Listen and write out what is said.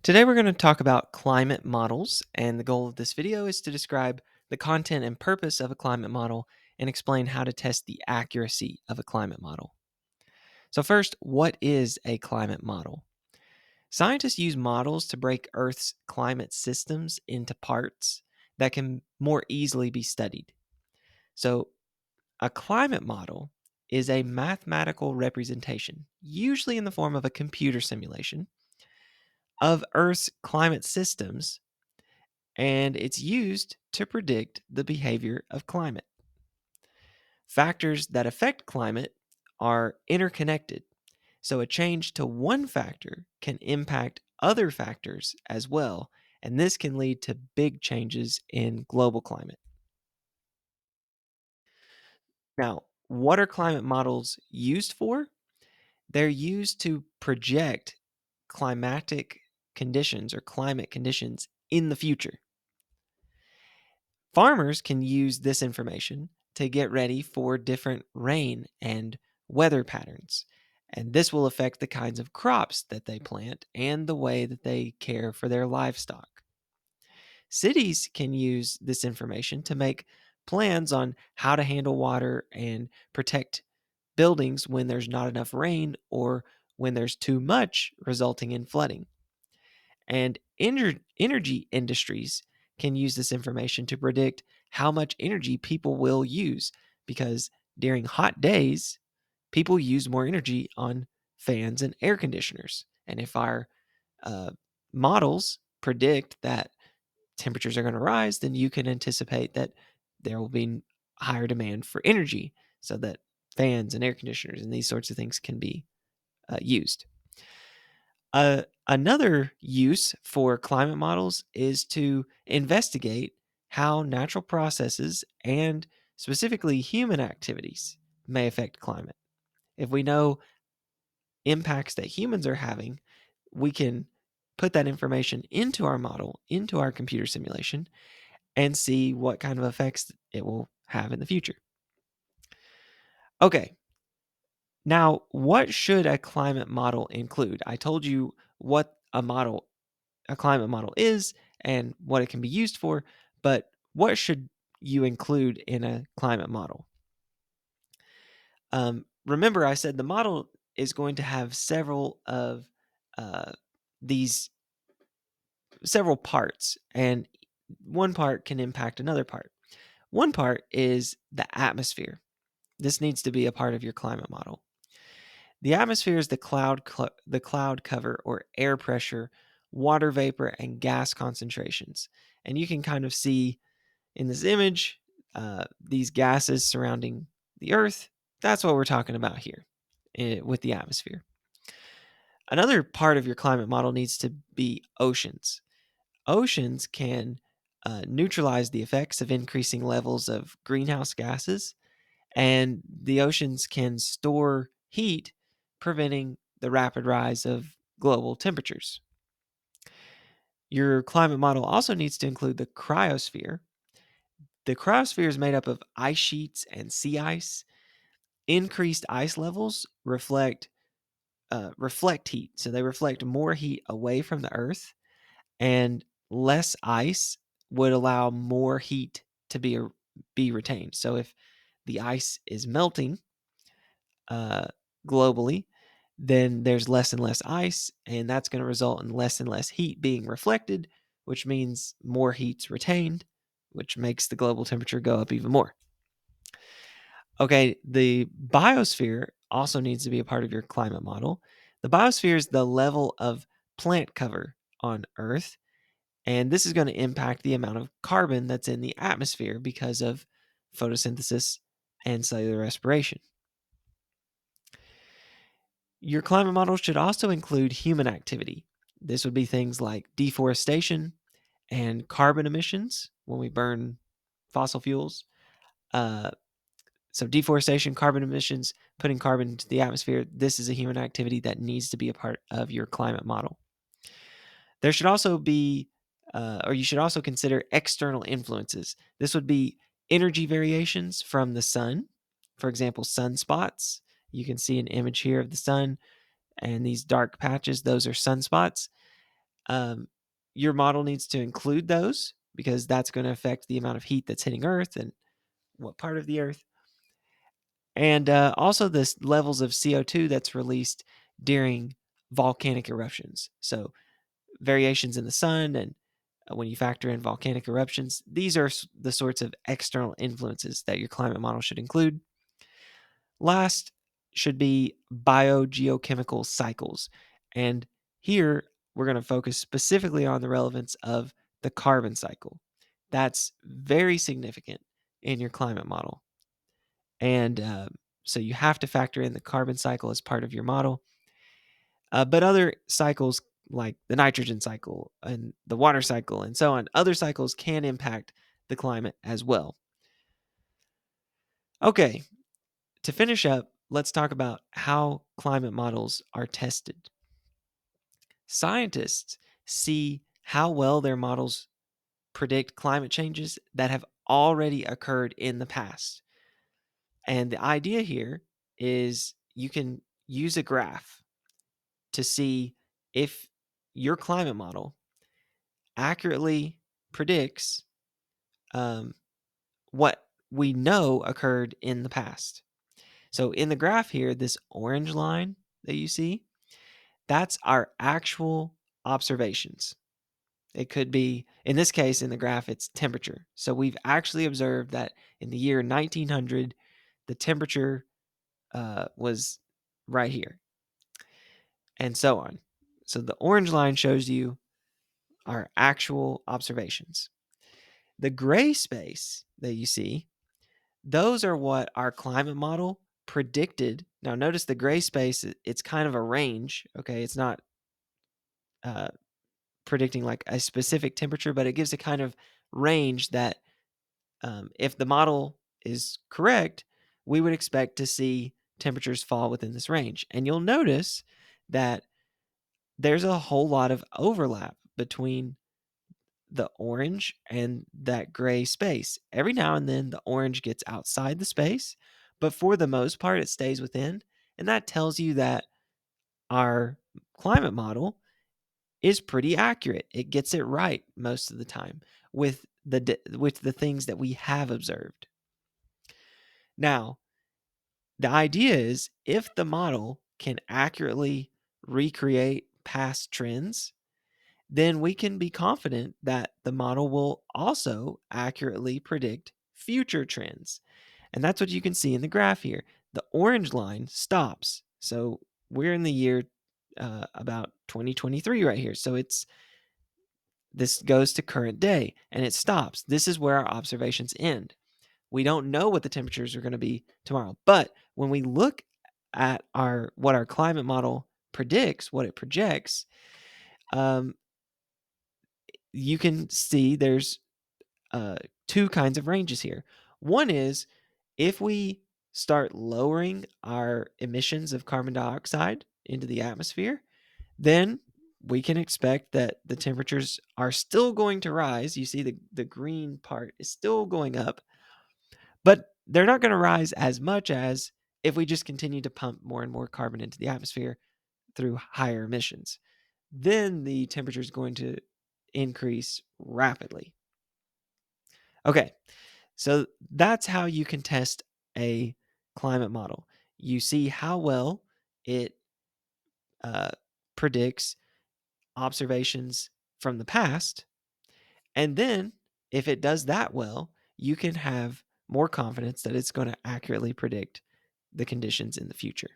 Today, we're going to talk about climate models, and the goal of this video is to describe the content and purpose of a climate model and explain how to test the accuracy of a climate model. So, first, what is a climate model? Scientists use models to break Earth's climate systems into parts that can more easily be studied. So, a climate model is a mathematical representation, usually in the form of a computer simulation, of Earth's climate systems, and it's used to predict the behavior of climate. Factors that affect climate are interconnected, so a change to one factor can impact other factors as well, and this can lead to big changes in global climate. Now, what are climate models used for? They're used to project climatic conditions or climate conditions in the future. Farmers can use this information to get ready for different rain and weather patterns, and this will affect the kinds of crops that they plant and the way that they care for their livestock. Cities can use this information to make plans on how to handle water and protect buildings when there's not enough rain or when there's too much, resulting in flooding. And energy industries can use this information to predict how much energy people will use because during hot days, people use more energy on fans and air conditioners. And if our uh, models predict that temperatures are going to rise, then you can anticipate that there will be higher demand for energy so that fans and air conditioners and these sorts of things can be used. Another use for climate models is to investigate how natural processes and specifically human activities may affect climate. If we know impacts that humans are having, we can put that information into our model, into our computer simulation, and see what kind of effects it will have in the future. Okay, now what should a climate model include? I told you what a climate model is and what it can be used for, but what should you include in a climate model? Remember, I said the model is going to have several of uh, these several parts, and one part can impact another part. One part is the atmosphere. This needs to be a part of your climate model. The atmosphere is the cloud cover or air pressure, water vapor, and gas concentrations. And you can kind of see in this image these gases surrounding the Earth. That's what we're talking about here with the atmosphere. Another part of your climate model needs to be oceans. Oceans can neutralize the effects of increasing levels of greenhouse gases, and the oceans can store heat, preventing the rapid rise of global temperatures. Your climate model also needs to include the cryosphere. The cryosphere is made up of ice sheets and sea ice. Increased ice levels reflect heat, so they reflect more heat away from the Earth, and less ice would allow more heat to be retained. So if the ice is melting uh, globally, then there's less and less ice, and that's going to result in less and less heat being reflected, which means more heat's retained, which makes the global temperature go up even more. Okay, the biosphere also needs to be a part of your climate model. The biosphere is the level of plant cover on Earth, and this is going to impact the amount of carbon that's in the atmosphere because of photosynthesis and cellular respiration. Your climate model should also include human activity. This would be things like deforestation and carbon emissions when we burn fossil fuels. Uh, so, deforestation, carbon emissions, putting carbon into the atmosphere, this is a human activity that needs to be a part of your climate model. There should also be, or you should also consider external influences. This would be energy variations from the sun. For example, sunspots. You can see an image here of the sun, and these dark patches, those are sunspots. Um, your model needs to include those because that's going to affect the amount of heat that's hitting Earth and what part of the Earth. And also the levels of CO2 that's released during volcanic eruptions. So variations in the sun and when you factor in volcanic eruptions, these are the sorts of external influences that your climate model should include. Last should be biogeochemical cycles. And here we're going to focus specifically on the relevance of the carbon cycle. That's very significant in your climate model. And so you have to factor in the carbon cycle as part of your model. But other cycles like the nitrogen cycle and the water cycle and so on, other cycles can impact the climate as well. Okay, to finish up, let's talk about how climate models are tested. Scientists see how well their models predict climate changes that have already occurred in the past. And the idea here is you can use a graph to see if your climate model accurately predicts um, what we know occurred in the past. So in the graph here, this orange line that you see, that's our actual observations. It could be, in this case, in the graph, it's temperature. So we've actually observed that in the year 1900, the temperature was right here, and so on. So the orange line shows you our actual observations. The gray space that you see, those are what our climate model predicted. Now, notice the gray space, it's kind of a range, okay? It's not uh, predicting like a specific temperature, but it gives a kind of range that if the model is correct, we would expect to see temperatures fall within this range. And you'll notice that there's a whole lot of overlap between the orange and that gray space. Every now and then, the orange gets outside the space, but for the most part, it stays within. And that tells you that our climate model is pretty accurate. It gets it right most of the time with the things that we have observed. Now, the idea is if the model can accurately recreate past trends, then we can be confident that the model will also accurately predict future trends. And that's what you can see in the graph here. The orange line stops. So we're in the year about 2023 right here. So this goes to current day and it stops. This is where our observations end. We don't know what the temperatures are going to be tomorrow. But when we look at what our climate model predicts, what it projects, um, you can see there's two kinds of ranges here. One is if we start lowering our emissions of carbon dioxide into the atmosphere, then we can expect that the temperatures are still going to rise. You see the green part is still going up, but they're not going to rise as much as if we just continue to pump more and more carbon into the atmosphere through higher emissions. Then the temperature is going to increase rapidly. Okay, so that's how you can test a climate model. You see how well it uh, predicts observations from the past. And then, if it does that well, you can have more confidence that it's going to accurately predict the conditions in the future.